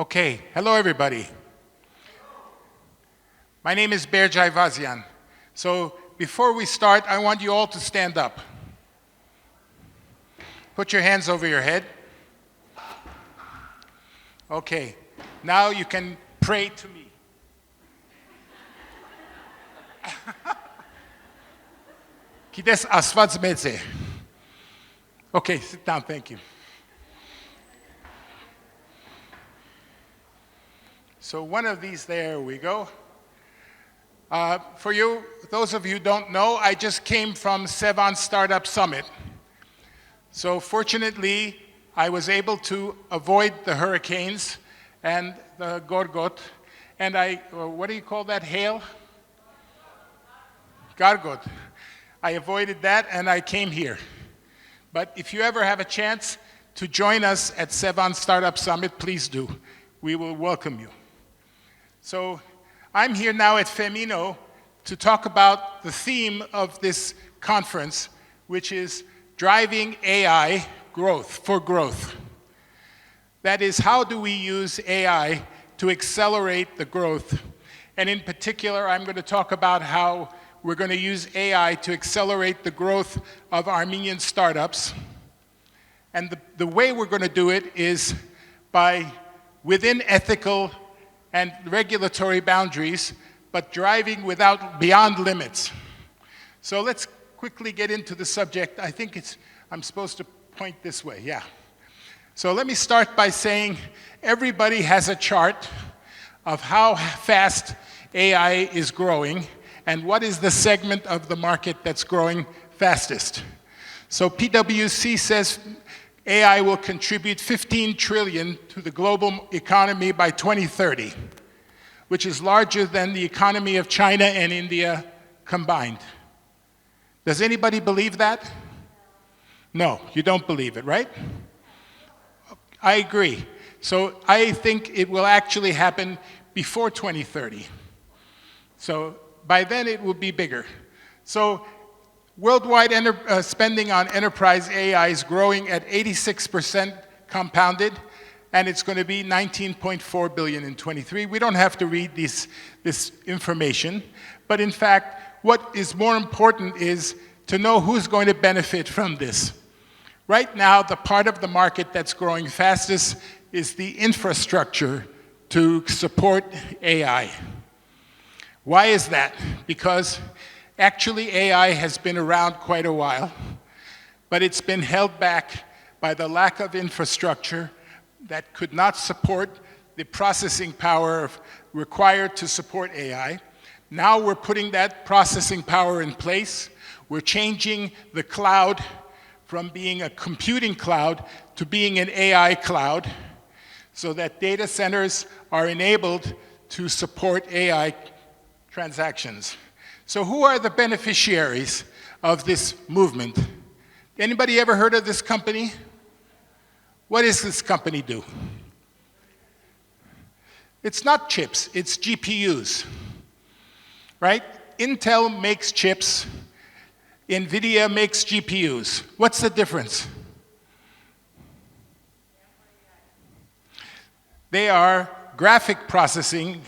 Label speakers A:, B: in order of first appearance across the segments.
A: Okay, hello everybody. My name is Berge Ayvazian. So before we start, I want you all to stand up. Put your hands over your head. Okay, now you can pray to me. Kides asված մեծ է. Okay, sit down, thank you. So one of these, there we go. For you, those of you who don't know, I just came from Sevan Startup Summit. So fortunately, I was able to avoid the hurricanes and the gorgot, and what do you call that, hail? Gargot. I avoided that and I came here. But if you ever have a chance to join us at Sevan Startup Summit, please do. We will welcome you. So I'm here now at FemInno to talk about the theme of this conference, which is driving AI growth for growth. That is, how do we use AI to accelerate the growth? And in particular, I'm going to talk about how we're going to use AI to accelerate the growth of Armenian startups. And the way we're going to do it is by, within ethical and regulatory boundaries, but driving beyond limits. So let's quickly get into the subject. I think I'm supposed to point this way, yeah. So let me start by saying everybody has a chart of how fast AI is growing and what is the segment of the market that's growing fastest. So PwC says AI will contribute 15 trillion to the global economy by 2030, which is larger than the economy of China and India combined. Does anybody believe that? No, you don't believe it, right? I agree. So I think it will actually happen before 2030. So by then it will be bigger. So worldwide spending on enterprise AI is growing at 86% compounded, and it's going to be 19.4 billion in 23. We don't have to read this information, but in fact, what is more important is to know who's going to benefit from this. Right now, the part of the market that's growing fastest is the infrastructure to support AI. Why is that? Because actually, AI has been around quite a while, but it's been held back by the lack of infrastructure that could not support the processing power required to support AI. Now we're putting that processing power in place. We're changing the cloud from being a computing cloud to being an AI cloud so that data centers are enabled to support AI transactions. So who are the beneficiaries of this movement? Anybody ever heard of this company? What does this company do? It's not chips, it's GPUs, right? Intel makes chips, NVIDIA makes GPUs. What's the difference? They are graphic processing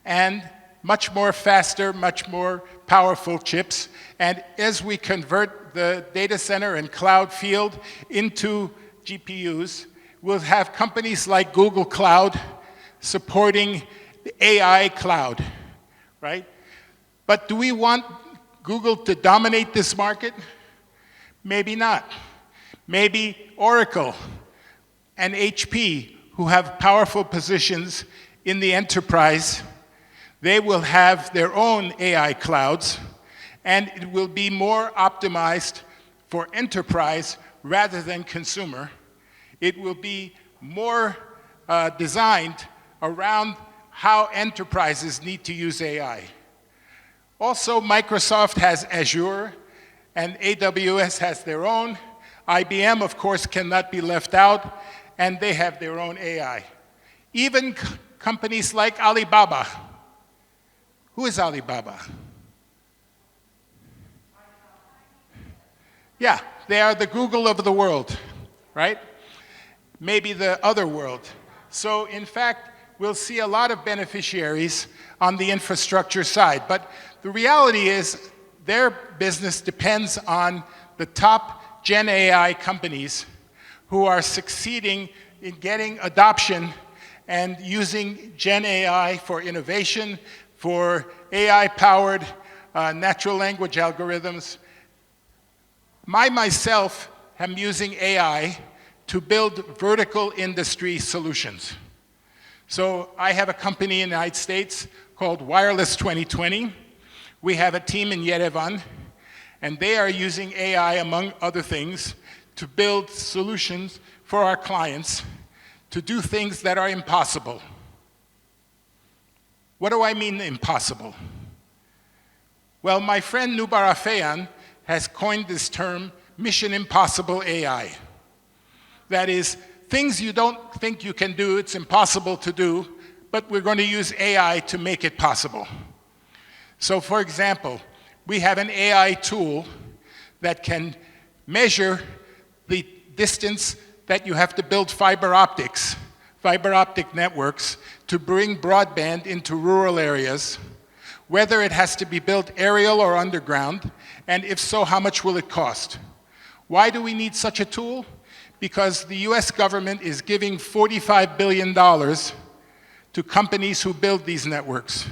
A: and much more faster, much more powerful chips. And as we convert the data center and cloud field into GPUs, we'll have companies like Google Cloud supporting the AI cloud, right? But do we want Google to dominate this market? Maybe not. Maybe Oracle and HP, who have powerful positions in the enterprise, they will have their own AI clouds, and it will be more optimized for enterprise rather than consumer. It will be more designed around how enterprises need to use AI. Also, Microsoft has Azure, and AWS has their own. IBM, of course, cannot be left out, and they have their own AI. Even companies like Alibaba. Who is Alibaba? Yeah, they are the Google of the world, right? Maybe the other world. So in fact, we'll see a lot of beneficiaries on the infrastructure side. But the reality is their business depends on the top Gen AI companies who are succeeding in getting adoption and using Gen AI for innovation, for AI-powered natural language algorithms. Myself am using AI to build vertical industry solutions. So I have a company in the United States called Wireless 2020. We have a team in Yerevan, and they are using AI, among other things, to build solutions for our clients to do things that are impossible. What do I mean impossible? Well, my friend Nubar Afeyan has coined this term, Mission Impossible AI. That is, things you don't think you can do, it's impossible to do, but we're going to use AI to make it possible. So for example, we have an AI tool that can measure the distance that you have to build fiber optic networks to bring broadband into rural areas, whether it has to be built aerial or underground, and if so, how much will it cost? Why do we need such a tool? Because the US government is giving $45 billion to companies who build these networks.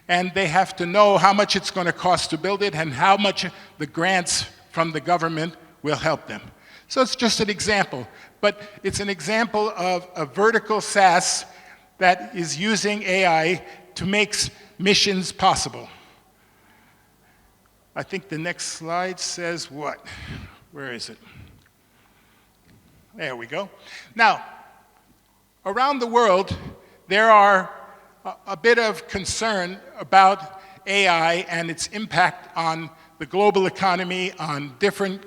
A: And they have to know how much it's going to cost to build it and how much the grants from the government will help them. So it's just an example, but it's an example of a vertical SaaS that is using AI to make missions possible. I think the next slide says what? Where is it? There we go. Now, around the world, there are a bit of concern about AI and its impact on the global economy, on different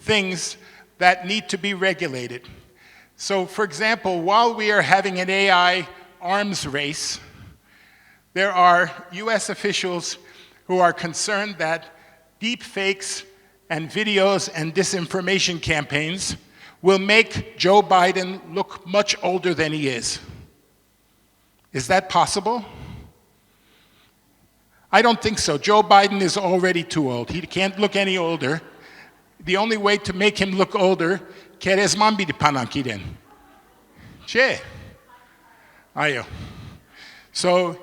A: things that need to be regulated. So, for example, while we are having an AI arms race, there are US officials who are concerned that deep fakes and videos and disinformation campaigns will make Joe Biden look much older than he is. Is that possible? I don't think so. Joe Biden is already too old. He can't look any older. The only way to make him look older, kerezman bidi panankiden. Che. Ayo. So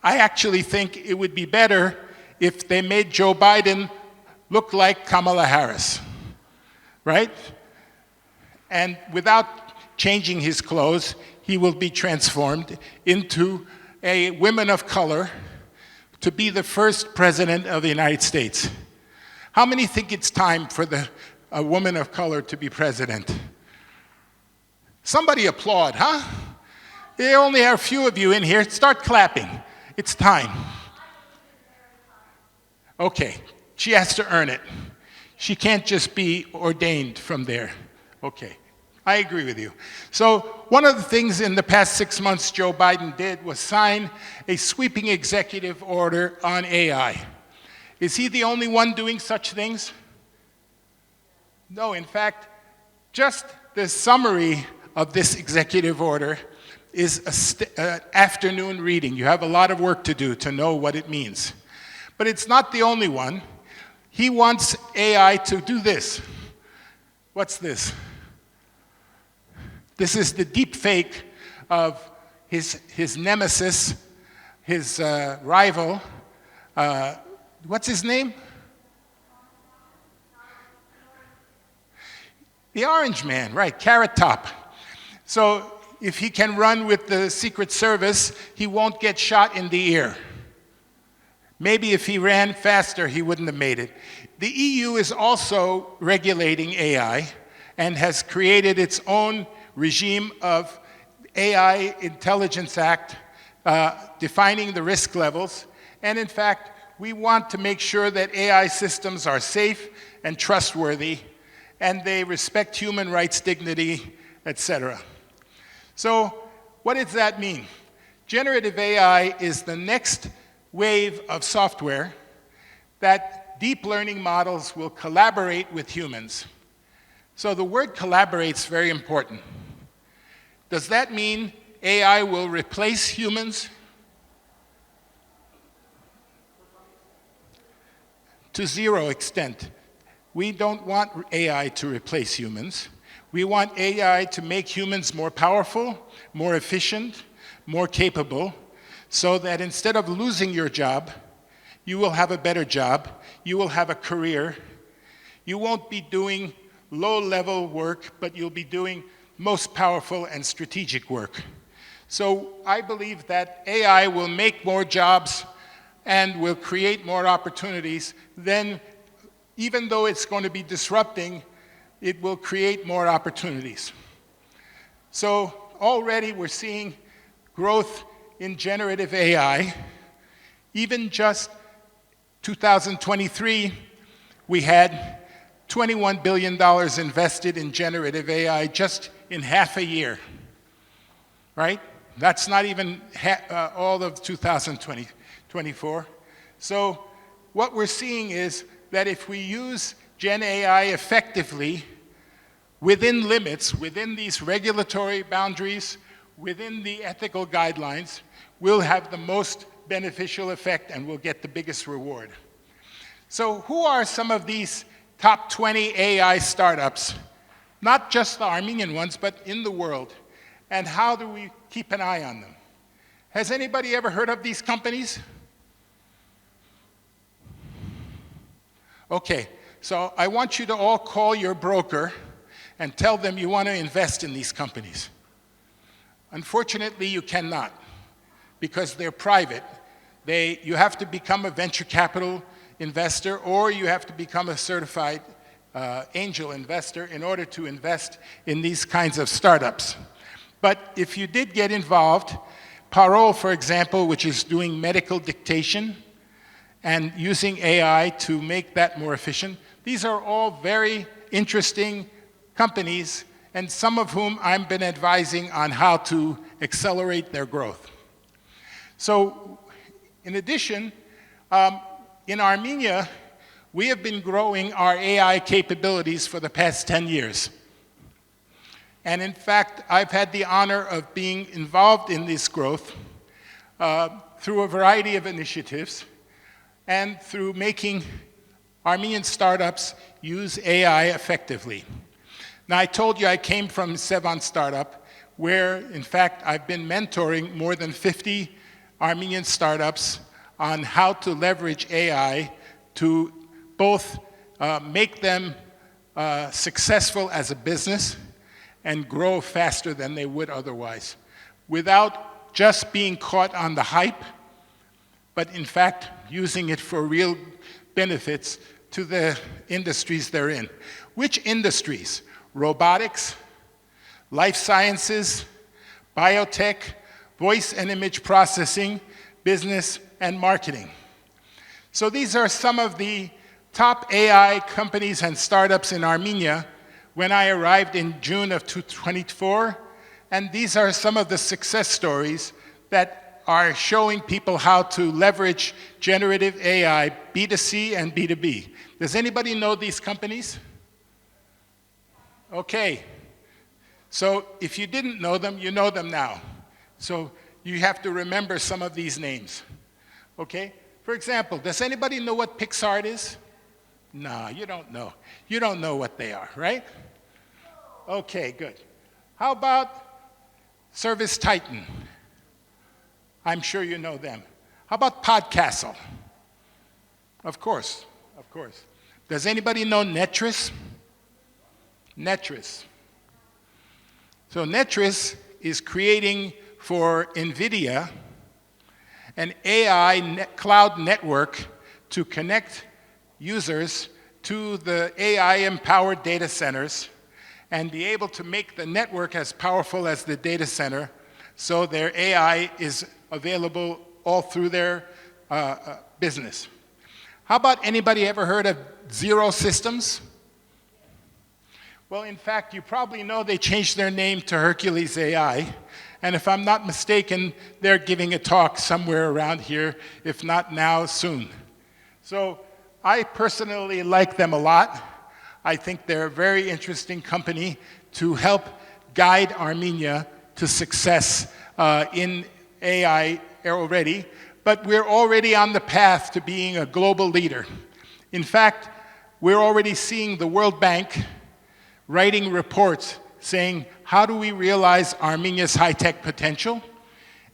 A: I actually think it would be better if they made Joe Biden look like Kamala Harris, right? And without changing his clothes, he will be transformed into a woman of color to be the first president of the United States. How many think it's time for a woman of color to be president? Somebody applaud, huh? There only are a few of you in here. Start clapping. It's time. Okay, she has to earn it. She can't just be ordained from there. Okay, I agree with you. So one of the things in the past 6 months Joe Biden did was sign a sweeping executive order on AI. Is he the only one doing such things? No, in fact, just the summary of this executive order is an afternoon reading. You have a lot of work to do to know what it means. But it's not the only one. He wants AI to do this. What's this? This is the deep fake of his nemesis, his rival. What's his name? The Orange Man, right, Carrot Top. So if he can run with the Secret Service, he won't get shot in the ear. Maybe if he ran faster, he wouldn't have made it. The EU is also regulating AI and has created its own regime of AI Intelligence Act defining the risk levels. And in fact, we want to make sure that AI systems are safe and trustworthy and they respect human rights, dignity, etc. So what does that mean? Generative AI is the next wave of software that deep learning models will collaborate with humans. So the word collaborate is very important. Does that mean AI will replace humans? To zero extent. We don't want AI to replace humans. We want AI to make humans more powerful, more efficient, more capable, so that instead of losing your job, you will have a better job, you will have a career, you won't be doing low-level work, but you'll be doing most powerful and strategic work. So I believe that AI will make more jobs and will create more opportunities. Then, even though it's going to be disrupting, it will create more opportunities. So already we're seeing growth in generative AI. Even just 2023, we had $21 billion invested in generative AI just in half a year, right? That's not even all of 2024. So what we're seeing is that if we use Gen AI effectively, within limits, within these regulatory boundaries, within the ethical guidelines, we'll have the most beneficial effect and we'll get the biggest reward. So who are some of these top 20 AI startups? Not just the Armenian ones, but in the world. And how do we keep an eye on them? Has anybody ever heard of these companies? Okay, so I want you to all call your broker and tell them you want to invest in these companies. Unfortunately, you cannot, because they're private. You have to become a venture capital investor, or you have to become a certified angel investor in order to invest in these kinds of startups. But if you did get involved, Parole, for example, which is doing medical dictation and using AI to make that more efficient, these are all very interesting companies, and some of whom I've been advising on how to accelerate their growth. So, in addition, in Armenia, we have been growing our AI capabilities for the past 10 years. And in fact, I've had the honor of being involved in this growth through a variety of initiatives and through making Armenian startups use AI effectively. Now, I told you I came from Sevan Startup, where, in fact, I've been mentoring more than 50 Armenian startups on how to leverage AI to both make them successful as a business and grow faster than they would otherwise, without just being caught on the hype, but in fact using it for real benefits to the industries they're in. Which industries? Robotics, life sciences, biotech, voice and image processing, business, and marketing. So these are some of the top AI companies and startups in Armenia when I arrived in June of 2024, and these are some of the success stories that are showing people how to leverage generative AI, B2C and B2B. Does anybody know these companies? Okay, so if you didn't know them, you know them now. So you have to remember some of these names, okay? For example, does anybody know what Pixart is? No, you don't know. You don't know what they are, right? Okay, good. How about Service Titan? I'm sure you know them. How about Podcastle? Of course, of course. Does anybody know Netris? Netris. So Netris is creating for NVIDIA an AI cloud network to connect users to the AI-empowered data centers and be able to make the network as powerful as the data center, so their AI is available all through their business. How about anybody ever heard of Zero Systems? Well, in fact, you probably know they changed their name to Hercules AI, and if I'm not mistaken, they're giving a talk somewhere around here, if not now, soon. So I personally like them a lot. I think they're a very interesting company to help guide Armenia to success in AI already, but we're already on the path to being a global leader. In fact, we're already seeing the World Bank writing reports saying, how do we realize Armenia's high-tech potential?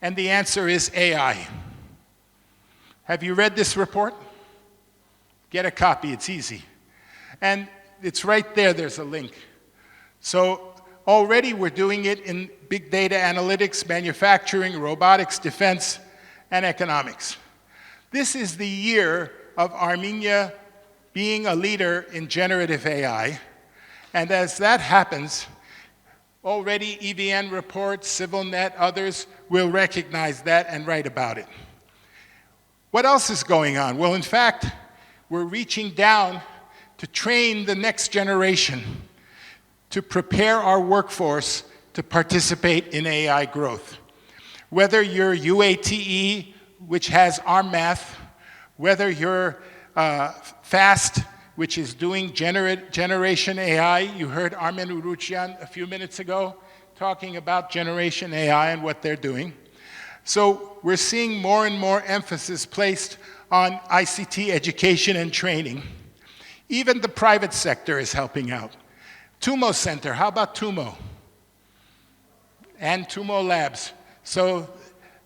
A: And the answer is AI. Have you read this report? Get a copy, it's easy. And it's right there, there's a link. So already we're doing it in big data analytics, manufacturing, robotics, defense, and economics. This is the year of Armenia being a leader in generative AI. And as that happens, already EVN reports, CivilNet, others will recognize that and write about it. What else is going on? Well, in fact, we're reaching down to train the next generation to prepare our workforce to participate in AI growth. Whether you're UATE, which has ARM math, whether you're FAST, which is doing generation AI. You heard Armen Uruchian a few minutes ago talking about generation AI and what they're doing. So we're seeing more and more emphasis placed on ICT education and training. Even the private sector is helping out. TUMO Center, how about TUMO? And TUMO Labs. So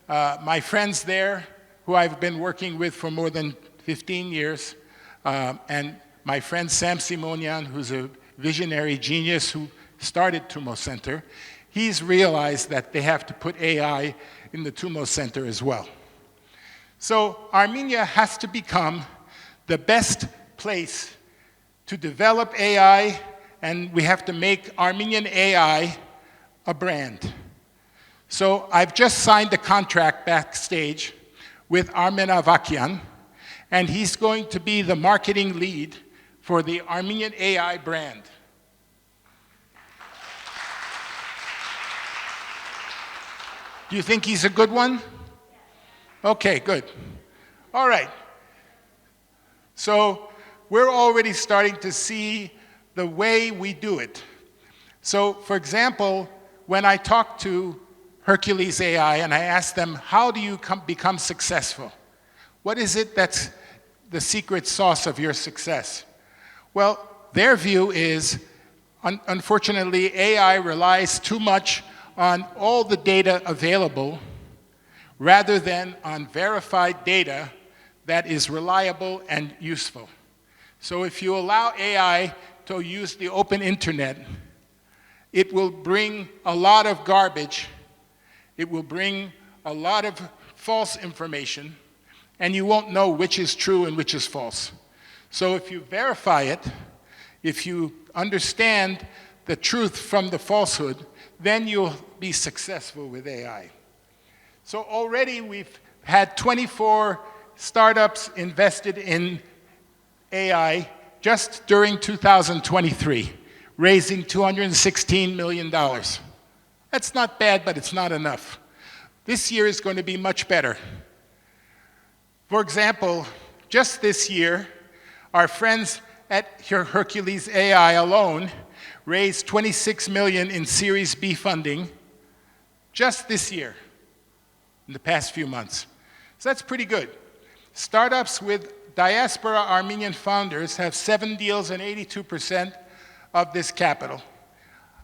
A: my friends there, who I've been working with for more than 15 years, and my friend Sam Simonian, who's a visionary genius who started TUMO Center, he's realized that they have to put AI in the TUMO Center as well. So Armenia has to become the best place to develop AI, and we have to make Armenian AI a brand. So I've just signed a contract backstage with Armen Ayvazian, and he's going to be the marketing lead for the Armenian AI brand. Do you think he's a good one? Okay, good. All right. So we're already starting to see the way we do it. So, for example, when I talk to Hercules AI and I ask them, how do you become successful? What is it that's the secret sauce of your success? Well, their view is, unfortunately, AI relies too much on all the data available rather than on verified data that is reliable and useful. So if you allow AI to use the open internet, it will bring a lot of garbage, it will bring a lot of false information, and you won't know which is true and which is false. So if you verify it, if you understand the truth from the falsehood, then you'll be successful with AI. So already we've had 24 startups invested in AI just during 2023, raising $216 million. That's not bad, but it's not enough. This year is going to be much better. For example, just this year, our friends at Hercules AI alone raised $26 million in Series B funding just this year, in the past few months. So that's pretty good. Startups with diaspora Armenian founders have 7 deals and 82% of this capital.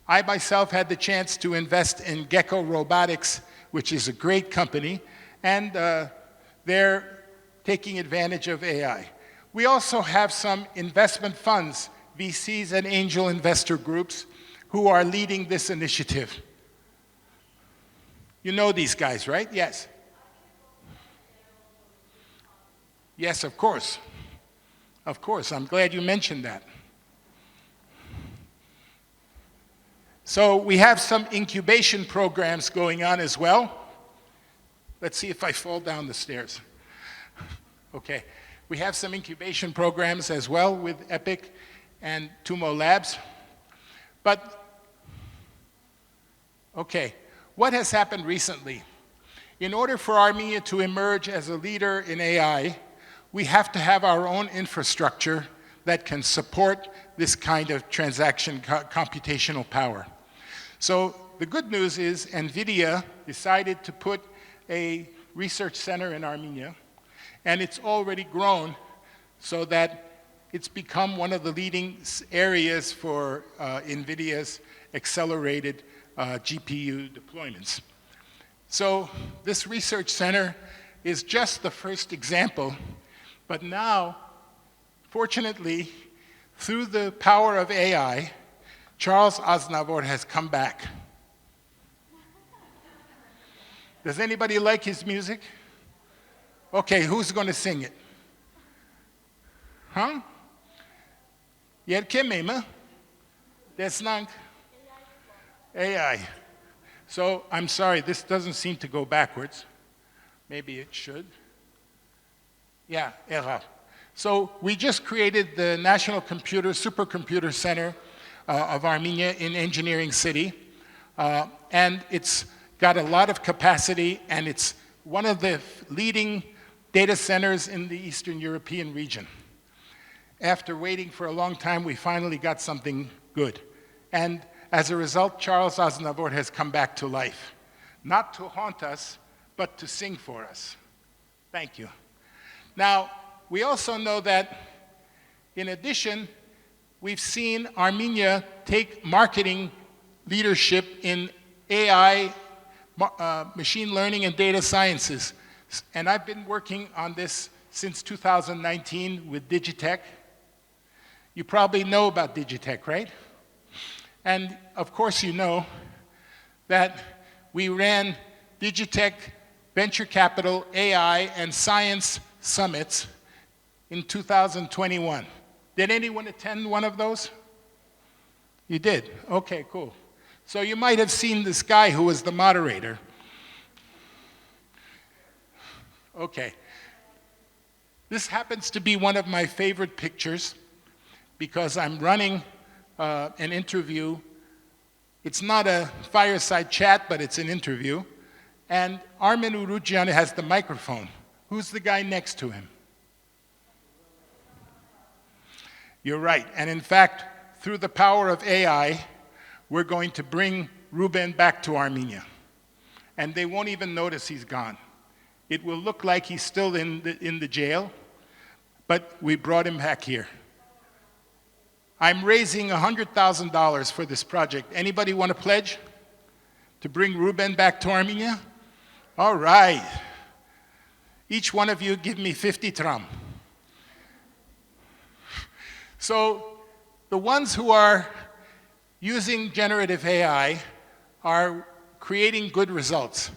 A: I myself had the chance to invest in Gecko Robotics, which is a great company, and they're taking advantage of AI. We also have some investment funds, VCs and angel investor groups, who are leading this initiative. You know these guys, right? Yes. Yes, of course. Of course, I'm glad you mentioned that. So we have some incubation programs going on as well. Let's see if I fall down the stairs. Okay. We have some incubation programs as well with EPIC and TUMO Labs. But, okay, what has happened recently? In order for Armenia to emerge as a leader in AI, we have to have our own infrastructure that can support this kind of transaction computational power. So the good news is NVIDIA decided to put a research center in Armenia, and it's already grown so that it's become one of the leading areas for NVIDIA's accelerated GPU deployments. So this research center is just the first example, but now, fortunately, through the power of AI, Charles Aznavour has come back. Does anybody like his music? Okay, who's going to sing it? Huh? Yerkemema? Desnang? AI. So I'm sorry, this doesn't seem to go backwards. Maybe it should. Yeah, error. So we just created the National Supercomputer Center of Armenia in Engineering City. And it's got a lot of capacity, and it's one of the leading data centers in the Eastern European region. After waiting for a long time, we finally got something good. And as a result, Charles Aznavour has come back to life, not to haunt us, but to sing for us. Thank you. Now, we also know that, in addition, we've seen Armenia take marketing leadership in AI, machine learning, and data sciences. And I've been working on this since 2019 with Digitech. You probably know about Digitech, right? And of course you know that we ran Digitech Venture Capital, AI, and Science Summits in 2021. Did anyone attend one of those? You did? Okay, cool. So you might have seen this guy who was the moderator. Okay. This happens to be one of my favorite pictures because I'm running an interview. It's not a fireside chat, but it's an interview. And Armen Urugian has the microphone. Who's the guy next to him? You're right. And in fact, through the power of AI, we're going to bring Ruben back to Armenia. And they won't even notice he's gone. It will look like he's still in the jail, but we brought him back here. I'm raising $100,000 for this project. Anybody want to pledge to bring Ruben back to Armenia? All right. Each one of you give me 50 tram. So the ones who are using generative AI are creating good results.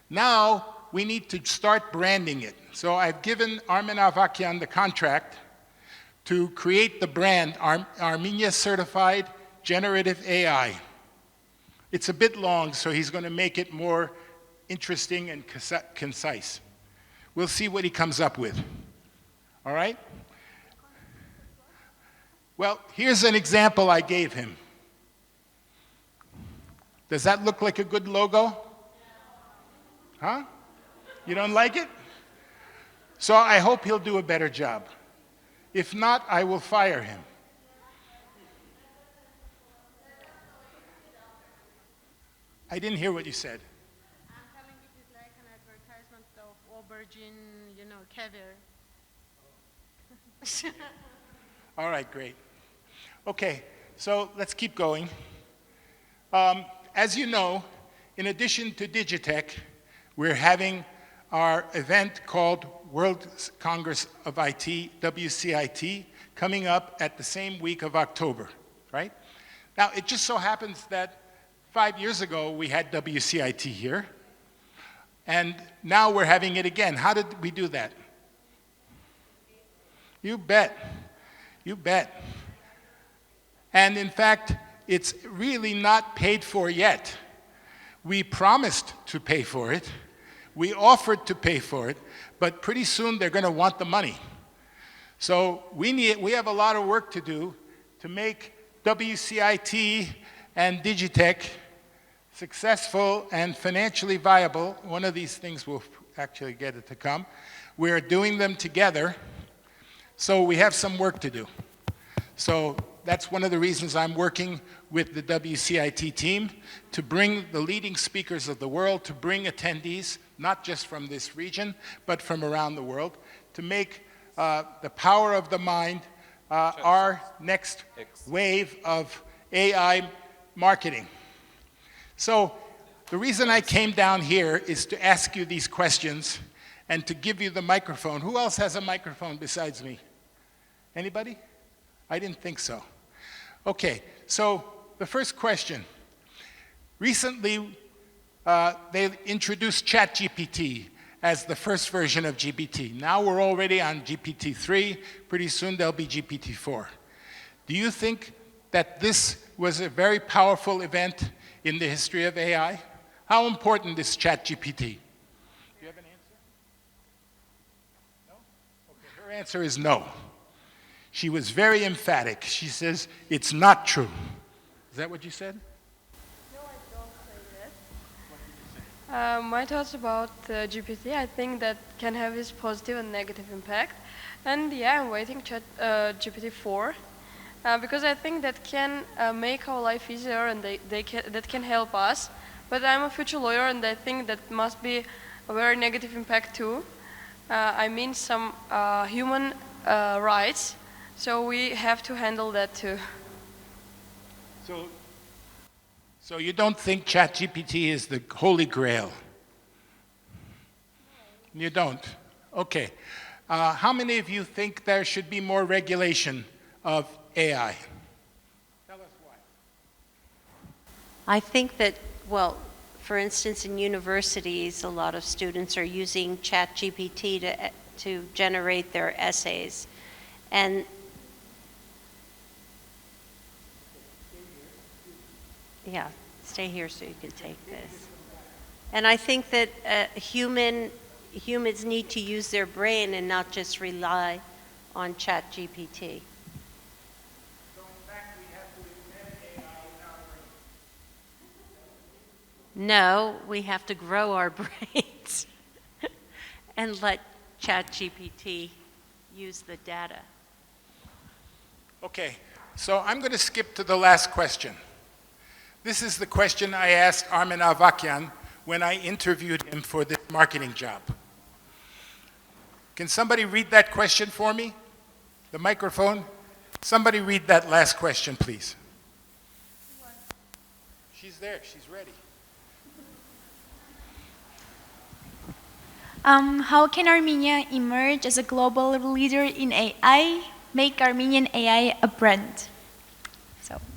A: Now we need to start branding it. So I've given Armen Ayvazian the contract to create the brand Armenia Certified Generative AI. It's a bit long, so he's going to make it more interesting and concise. We'll see what he comes up with. All right? Well, here's an example I gave him. Does that look like a good logo? Huh? You don't like it? So I hope he'll do a better job. If not, I will fire him. I didn't hear what you said.
B: I'm telling it is like an advertisement of aubergine, caviar.
A: All right, great. Okay, so let's keep going. As you know, in addition to Digitech, we're having our event called World Congress of IT, WCIT, coming up at the same week of October, right? Now, it just so happens that 5 years ago, we had WCIT here, and now we're having it again. How did we do that? You bet. You bet. And in fact, it's really not paid for yet. We promised to pay for it. We offered to pay for it, but pretty soon they're going to want the money. So we have a lot of work to do to make WCIT and Digitech successful and financially viable. One of these things will actually get it to come. We're doing them together, so we have some work to do. So that's one of the reasons I'm working with the WCIT team to bring the leading speakers of the world, to bring attendees, not just from this region, but from around the world, to make the power of the mind our next wave of AI marketing. So the reason I came down here is to ask you these questions and to give you the microphone. Who else has a microphone besides me? Anybody? I didn't think so. Okay, so the first question. Recently, they introduced ChatGPT as the first version of GPT. Now we're already on GPT-3. Pretty soon there'll be GPT-4. Do you think that this was a very powerful event in the history of AI? How important is ChatGPT? Do you have an answer? No? Okay, her answer is no. She was very emphatic. She says, it's not true. Is that what you said?
C: No, I don't say that. My thoughts about GPT, I think that can have its positive and negative impact. And yeah, I'm waiting GPT-4 because I think that can make our life easier and that can help us. But I'm a future lawyer and I think that must be a very negative impact too. I mean some human rights. So we have to handle that too.
A: So you don't think ChatGPT is the holy grail? You don't? Okay. How many of you think there should be more regulation of AI? Tell us why.
D: I think that, well, for instance, in universities, a lot of students are using ChatGPT to generate their essays. And yeah, stay here so you can take this. And I think that humans need to use their brain and not just rely on ChatGPT.
A: So in fact, we have to embed AI in our brain.
D: No, we have to grow our brains and let ChatGPT use the data.
A: Okay, so I'm going to skip to the last question. This is the question I asked Armenian Ayvazian when I interviewed him for this marketing job. Can somebody read that question for me? The microphone? Somebody read that last question, please. She's there, she's ready.
E: How can Armenia emerge as a global leader in AI, make Armenian AI a brand?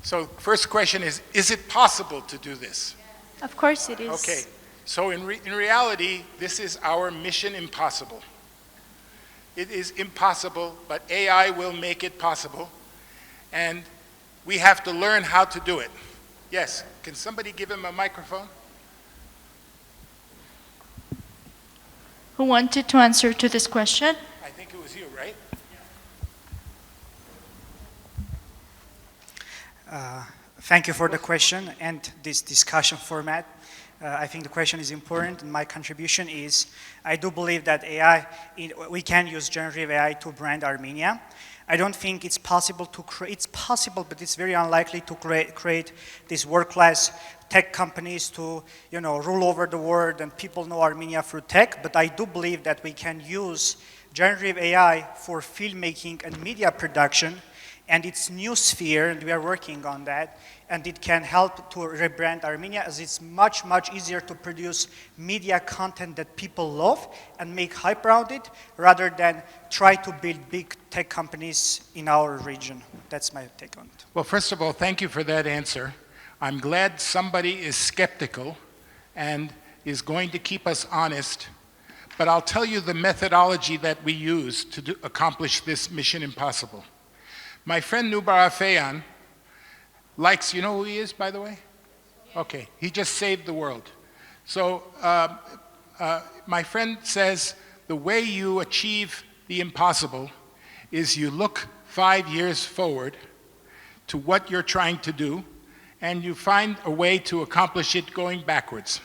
A: So first question is it possible to do this?
E: Of course it is.
A: Okay, so in reality, this is our mission impossible. It is impossible, but AI will make it possible, and we have to learn how to do it. Yes, can somebody give him a microphone?
E: Who wanted to answer to this question?
A: I think it was you, right?
F: Thank you for the question and this discussion format. I think the question is important, and my contribution is I do believe that we can use generative AI to brand Armenia. I don't think it's possible to create, it's possible, but it's very unlikely to create these world-class tech companies to, rule over the world and people know Armenia through tech, but I do believe that we can use generative AI for filmmaking and media production and its new sphere, and we are working on that, and it can help to rebrand Armenia as it's much, much easier to produce media content that people love and make hype around it rather than try to build big tech companies in our region. That's my take on it.
A: Well, first of all, thank you for that answer. I'm glad somebody is skeptical and is going to keep us honest, but I'll tell you the methodology that we use to accomplish this mission impossible. My friend Nubar Afeyan likes, you know who he is, by the way? Okay, he just saved the world. So my friend says the way you achieve the impossible is you look 5 years forward to what you're trying to do, and you find a way to accomplish it going backwards.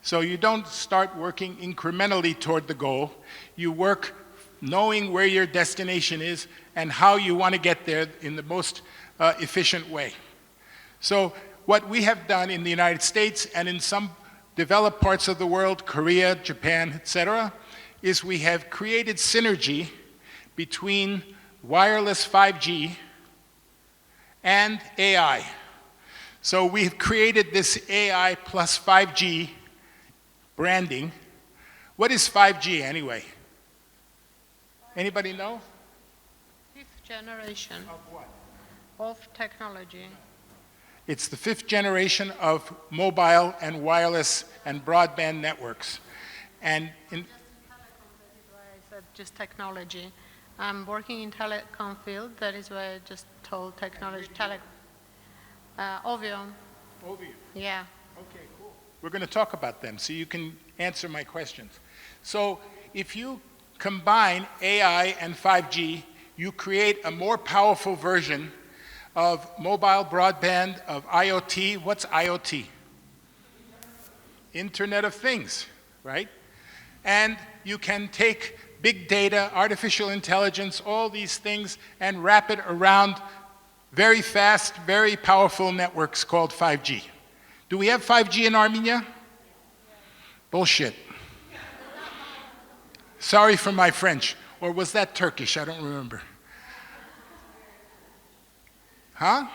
A: So you don't start working incrementally toward the goal. You work knowing where your destination is and how you want to get there in the most efficient way. So what we have done in the United States and in some developed parts of the world, Korea, Japan, etc., is we have created synergy between wireless 5G and AI. So we've created this AI plus 5G branding. What is 5G anyway? Anybody know?
B: Fifth generation
A: Of what?
B: of technology.
A: It's the 5th generation of mobile and wireless and broadband networks. And in,
B: Just in telecom, that is why I said just technology. I'm working in telecom field, that is why I just told technology, Ovio, yeah.
A: Okay, cool. We're going to talk about them so you can answer my questions. So if you combine AI and 5G, you create a more powerful version of mobile broadband, of IoT. What's IoT? Internet of Things, right? And you can take big data, artificial intelligence, all these things, and wrap it around very fast, very powerful networks called 5G. Do we have 5G in Armenia? Bullshit. Sorry for my French. Or was that Turkish? I don't remember. Huh?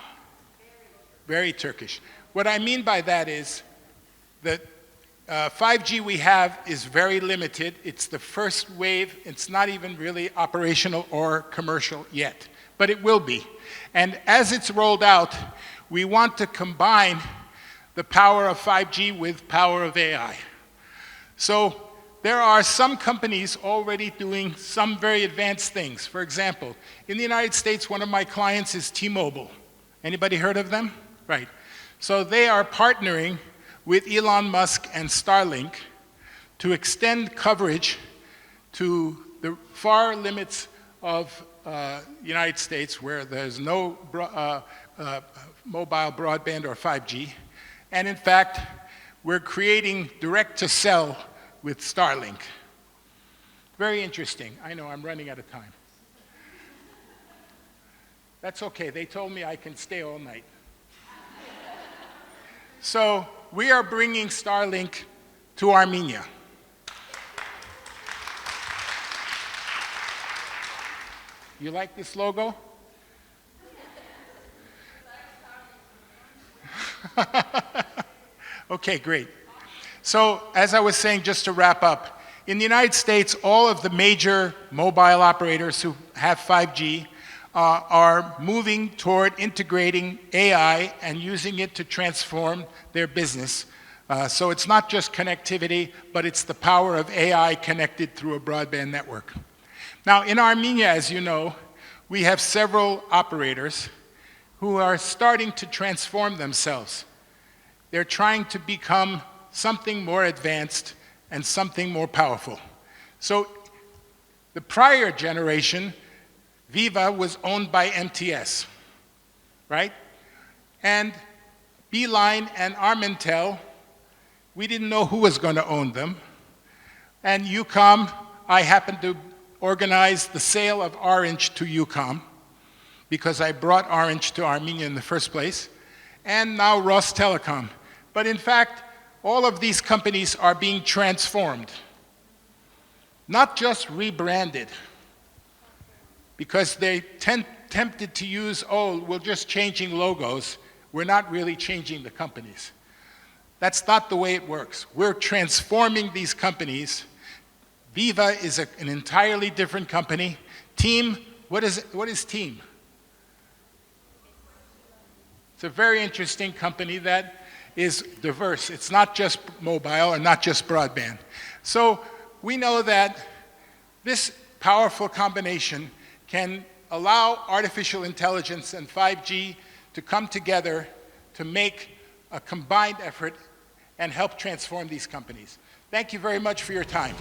A: Very Turkish. What I mean by that is that 5G we have is very limited. It's the first wave. It's not even really operational or commercial yet, but it will be. And as it's rolled out, we want to combine the power of 5G with power of AI. So there are some companies already doing some very advanced things. For example, in the United States, one of my clients is T-Mobile. Anybody heard of them? Right. So they are partnering with Elon Musk and Starlink to extend coverage to the far limits of United States where there's no mobile broadband or 5G. And in fact, we're creating direct-to-cell with Starlink. Very interesting. I know I'm running out of time. That's okay. They told me I can stay all night. So we are bringing Starlink to Armenia. You like this logo? Okay, great. So as I was saying, just to wrap up, in the United States, all of the major mobile operators who have 5G are moving toward integrating AI and using it to transform their business. So it's not just connectivity, but it's the power of AI connected through a broadband network. Now, in Armenia, as you know, we have several operators who are starting to transform themselves. They're trying to become something more advanced and something more powerful. So the prior generation, Viva, was owned by MTS, right? And Beeline and Armentel, we didn't know who was going to own them. And UCOM, I happened to organize the sale of Orange to UCOM because I brought Orange to Armenia in the first place, and now Rostelecom. But in fact, all of these companies are being transformed, not just rebranded, because they tempted to use, oh, we're just changing logos. We're not really changing the companies. That's not the way it works. We're transforming these companies. Viva is an entirely different company. Team, what is Team? It's a very interesting company that is diverse. It's not just mobile or not just broadband. So we know that this powerful combination can allow artificial intelligence and 5G to come together to make a combined effort and help transform these companies. Thank you very much for your time.